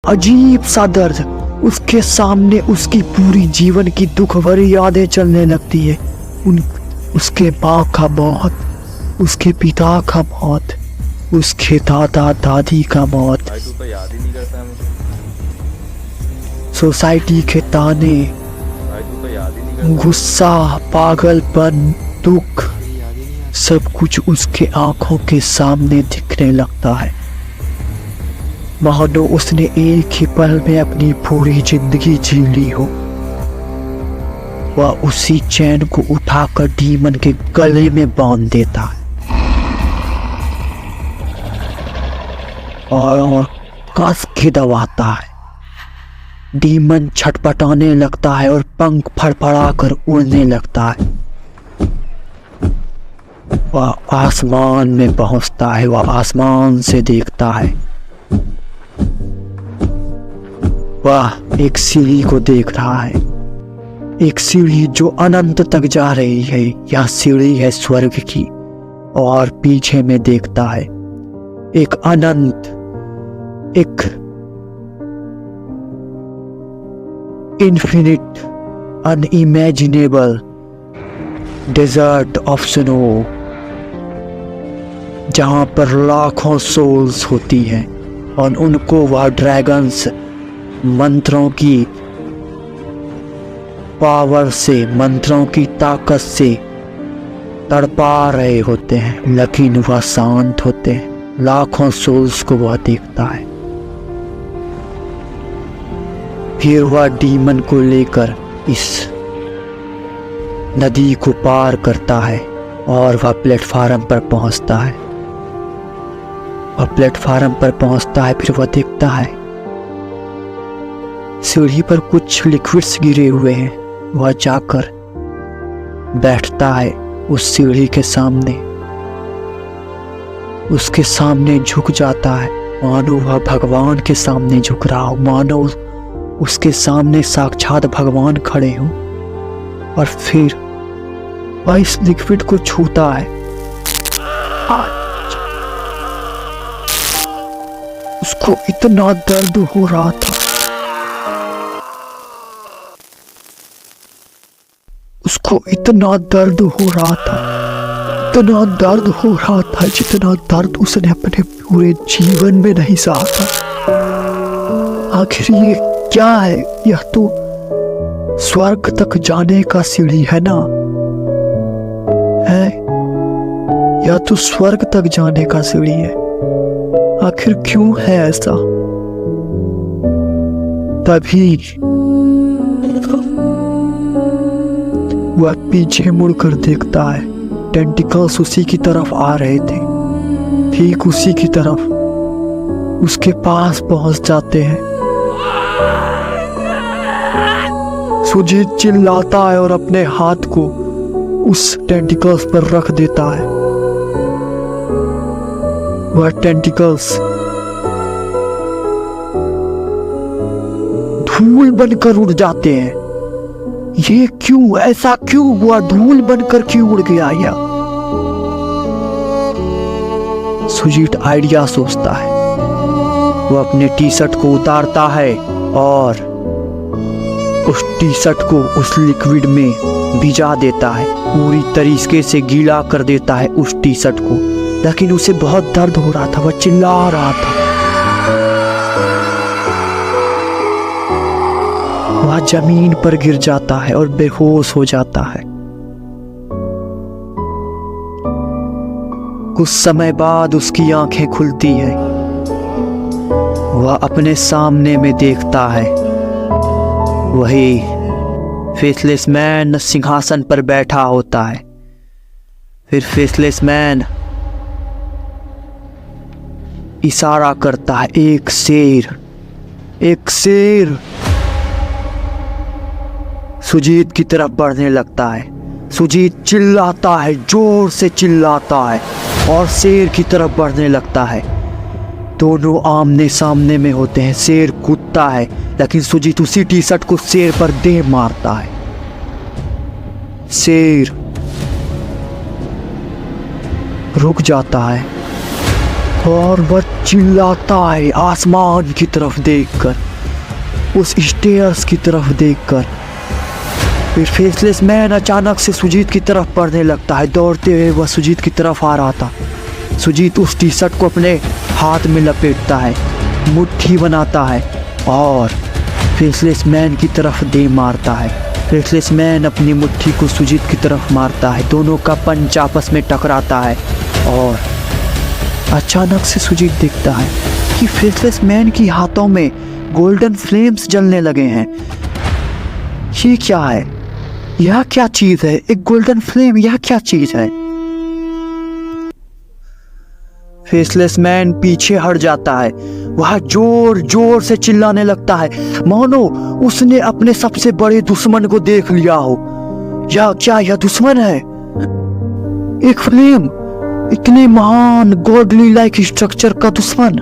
अजीब सा दर्द। उसके सामने उसकी पूरी जीवन की दुख भरी यादें चलने लगती है। उसके माँ का मौत, उसके पिता का मौत, उसके दादा दादी का मौत, भाई तू तो याद ही नहीं करता है मुझे। सोसाइटी के ताने, भाई तू तो याद ही नहीं करता। गुस्सा, पागलपन, दुख, सब कुछ उसके आंखों के सामने दिखने लगता है। मानो उसने एक ही पल में अपनी पूरी जिंदगी जी ली हो। वह उसी चैन को उठाकर डीमन के गले में बांध देता है और कस के दबाता है। डीमन छटपटाने लगता है और पंख फड़फड़ाकर उड़ने लगता है। वह आसमान में पहुंचता है, वह आसमान से देखता है। वह एक सीढ़ी को देख रहा है, एक सीढ़ी जो अनंत तक जा रही है। यह सीढ़ी है स्वर्ग की। और पीछे में देखता है एक अनंत, एक infinite, unimaginable desert of snow, जहां पर लाखों सोल्स होती हैं और उनको वह ड्रैगन्स मंत्रों की पावर से, मंत्रों की ताकत से तड़पा रहे होते हैं, लेकिन वह शांत होते हैं। लाखों सोल्स को वह देखता है। फिर वह डीमन को लेकर इस नदी को पार करता है और वह प्लेटफार्म पर पहुंचता है। वह प्लेटफार्म पर पहुंचता है, फिर वह देखता है सीढ़ी पर कुछ लिक्विड्स गिरे हुए हैं। वह जाकर बैठता है उस सीढ़ी के सामने, उसके सामने झुक जाता है, मानो वह भगवान के सामने झुक रहा हो, मानो उसके सामने साक्षात भगवान खड़े हो। और फिर वह इस लिक्विड को छूता है। उसको इतना दर्द हो रहा था, उसको इतना दर्द हो रहा था, इतना दर्द हो रहा था जितना दर्द उसने अपने पूरे जीवन में नहीं सहा था। आखिर ये क्या है? यह तो स्वर्ग तक जाने का सीढ़ी है ना, है? यह तो स्वर्ग तक जाने का सीढ़ी है। आखिर क्यों है ऐसा? तभी वह पीछे मुड़कर देखता है। टेंटिकल्स उसी की तरफ आ रहे थे, ठीक उसी की तरफ, उसके पास पहुंच जाते हैं। सुजीत चिल्लाता है और अपने हाथ को उस टेंटिकल्स पर रख देता है। वह टेंटिकल्स धूल बनकर उड़ जाते हैं। ये क्यों? ऐसा क्यों हुआ? धूल बनकर क्यों उड़ गया यह? सुजीत आइडिया सोचता है। वो अपने टी शर्ट को उतारता है और उस टी शर्ट को उस लिक्विड में भिजा देता है, पूरी तरीके से गीला कर देता है उस टी शर्ट को। लेकिन उसे बहुत दर्द हो रहा था, वह चिल्ला रहा था। वह जमीन पर गिर जाता है और बेहोश हो जाता है। कुछ समय बाद उसकी आंखें खुलती है। वह अपने सामने में देखता है वही फेसलेस मैन सिंहासन पर बैठा होता है। फिर फेसलेस मैन इशारा करता है, एक शेर, एक शेर। सुजीत की तरफ बढ़ने लगता है। सुजीत चिल्लाता है, जोर से चिल्लाता है और शेर की तरफ बढ़ने लगता है। दोनों आमने सामने में होते हैं। शेर कूदता है लेकिन सुजीत उसी टी शर्ट को शेर पर दे मारता है। शेर रुक जाता है और वह चिल्लाता है आसमान की तरफ देखकर, उस स्टेयर्स की तरफ देखकर। फिर फेसलेस मैन अचानक से सुजीत की तरफ बढ़ने लगता है। दौड़ते हुए वह सुजीत की तरफ आ रहा था। सुजीत उस टी शर्ट को अपने हाथ में लपेटता है, मुट्ठी बनाता है और फेसलेस मैन की तरफ दे मारता है। फेसलेस मैन अपनी मुट्ठी को सुजीत की तरफ मारता है। दोनों का पंच आपस में टकराता है और अचानक से सुजीत देखता है कि फेसलेस मैन की हाथों में गोल्डन फ्लेम्स जलने लगे हैं। ये क्या है? यह क्या चीज है? एक गोल्डन फ्लेम, यह क्या चीज है? फेसलेस मैन पीछे हट जाता है। वह जोर जोर से चिल्लाने लगता है, मानो उसने अपने सबसे बड़े दुश्मन को देख लिया हो। या क्या यह दुश्मन है? एक फ्लेम, इतने महान गॉडली लाइक स्ट्रक्चर का दुश्मन।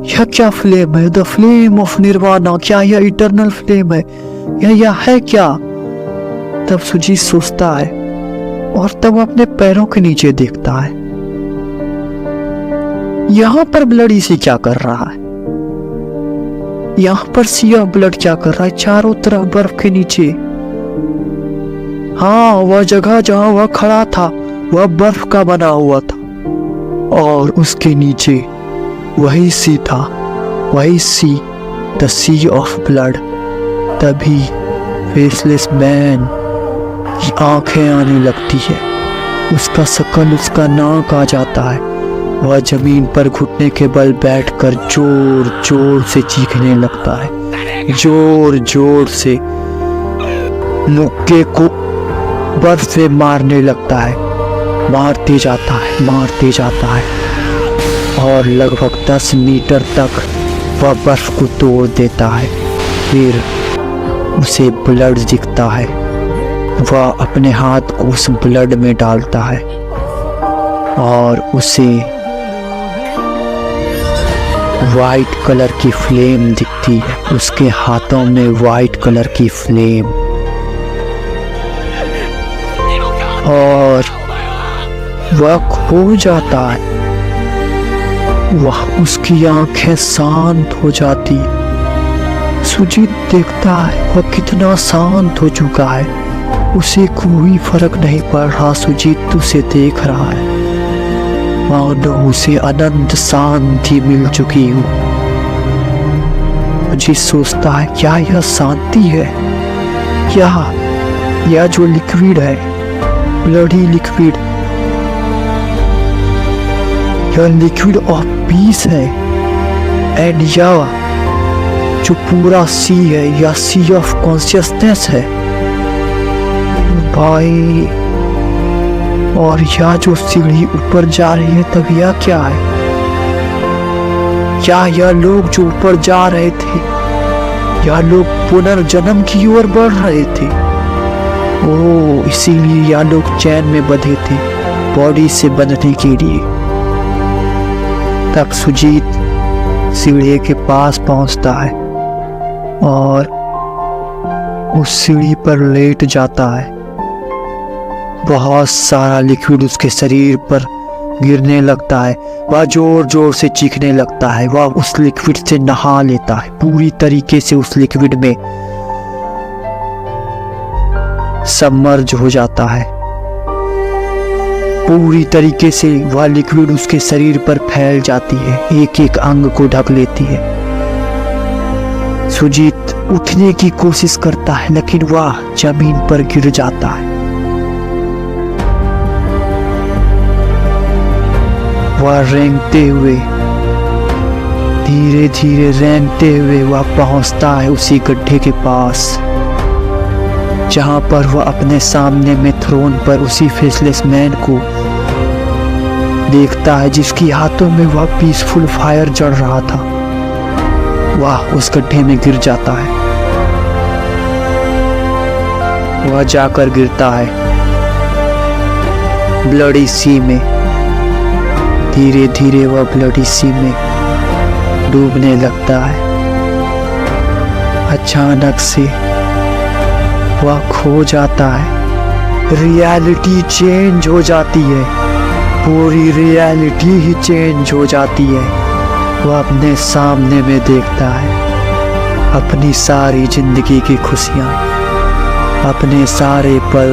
यह क्या फ्लेम है? The flame of nirvana. क्या यह इटर्नल फ्लेम है? यह है क्या? तब सुजीत सोचता है और तब अपने पैरों के नीचे देखता है। यहां पर ब्लड इसे क्या कर रहा है? यहां पर सिया ब्लड क्या कर रहा है? चारों तरफ बर्फ के नीचे। हाँ, वह जगह जहां वह खड़ा था वह बर्फ का बना हुआ था और उसके नीचे वही सी था, वही सी, द सी ऑफ ब्लड। तभी फेसलेस मैन की आंखें आने लगती है, उसका शकल, उसका नाक आ जाता है। वह जमीन पर घुटने के बल बैठकर जोर जोर से चीखने लगता है, जोर जोर से मुक्के को बर्फ से मारने लगता है। मारते जाता है, मारते जाता है और लगभग 10 मीटर तक वह बर्फ को तोड़ देता है। फिर उसे ब्लड दिखता है। वह अपने हाथ को उस ब्लड में डालता है और उसे वाइट कलर की फ्लेम दिखती है। उसके हाथों में वाइट कलर की फ्लेम और वह खो जाता है। वह, उसकी आंखें शांत हो जाती। सुजीत देखता है वह कितना शांत हो चुका है। उसे कोई फर्क नहीं पड़ रहा। सुजीत उसे देख रहा है मानो उसे अनंत शांति मिल चुकी हो। सुजीत सोचता है, क्या यह शांति है? क्या यह जो लिक्विड है, ब्लडी लिक्विड, यह लिक्विड ऑफ पीस है? एंड यह जो पूरा सी है, यह सी ऑफ कॉन्शियसनेस है भाई। और यह जो सीढ़ी ऊपर जा रही है, तब यह क्या है? क्या यह लोग जो ऊपर जा रहे थे, यह लोग पुनर्जन्म की ओर बढ़ रहे थे? ओह, इसीलिए यह लोग चैन में बंधे थे, बॉडी से बंधने के लिए। तब सुजीत सीढ़ी के पास पहुंचता है और उस सीढ़ी पर लेट जाता है। बहुत सारा लिक्विड उसके शरीर पर गिरने लगता है। वह जोर जोर से चीखने लगता है। वह उस लिक्विड से नहा लेता है, पूरी तरीके से उस लिक्विड में सबमर्ज हो जाता है। पूरी तरीके से वह लिक्विड उसके शरीर पर फैल जाती है, एक एक अंग को ढक लेती है। सुजीत उठने की कोशिश करता है लेकिन वह जमीन पर गिर जाता है। वह रेंगते हुए, धीरे धीरे रेंगते हुए वह पहुंचता है उसी गड्ढे के पास जहां पर वह अपने सामने में थ्रोन पर उसी फेसलेस मैन को देखता है, जिसकी हाथों में वह पीसफुल फायर जड़ रहा था। वह उस गड्ढे में गिर जाता है। वह जाकर गिरता है ब्लडी सी में। धीरे धीरे वह ब्लडी सी में डूबने लगता है। अचानक से वह खो जाता है। रियलिटी चेंज हो जाती है। पूरी रियलिटी ही चेंज हो जाती है। वो अपने सामने में देखता है अपनी सारी जिंदगी की खुशियाँ, अपने सारे पल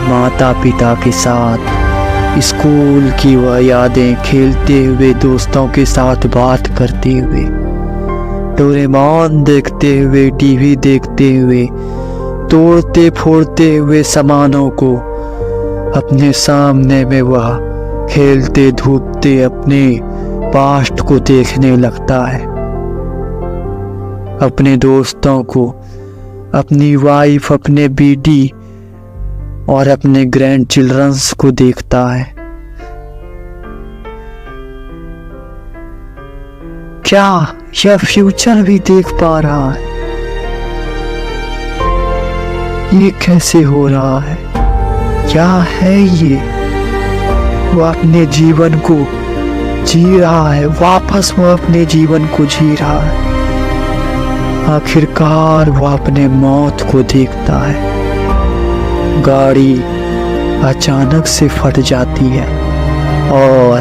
माता पिता के साथ, स्कूल की वह यादें, खेलते हुए दोस्तों के साथ बात करते हुए, डोरेमोन देखते हुए, टीवी देखते हुए, तोड़ते फोड़ते हुए सामानों को। अपने सामने में वह खेलते धूपते अपने पास्ट को देखने लगता है, अपने दोस्तों को, अपनी वाइफ, अपने बेटी और अपने ग्रैंड चिल्ड्रंस को देखता है। क्या यह फ्यूचर भी देख पा रहा है? ये कैसे हो रहा है? क्या है ये? वो अपने जीवन को जी रहा है, वापस वो अपने जीवन को जी रहा है। आखिरकार वो अपने मौत को देखता है। गाड़ी अचानक से फट जाती है और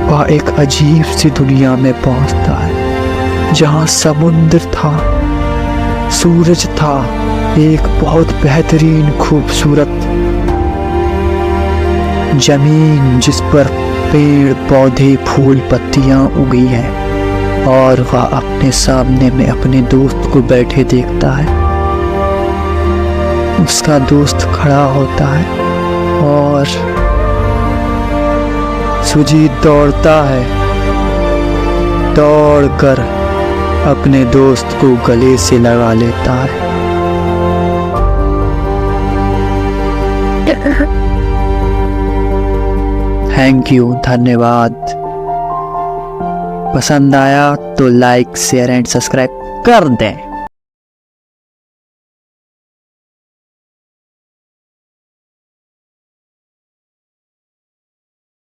वह एक अजीब सी दुनिया में पहुंचता है, जहां समुद्र था, सूरज था, एक बहुत बेहतरीन खूबसूरत जमीन जिस पर पेड़ पौधे फूल पत्तियां उगी हैं, और वह अपने सामने में अपने दोस्त को बैठे देखता है। उसका दोस्त खड़ा होता है और सुजीत दौड़ता है, दौड़कर अपने दोस्त को गले से लगा लेता है। थैंक यू, धन्यवाद। पसंद आया तो लाइक शेयर एंड सब्सक्राइब कर दें।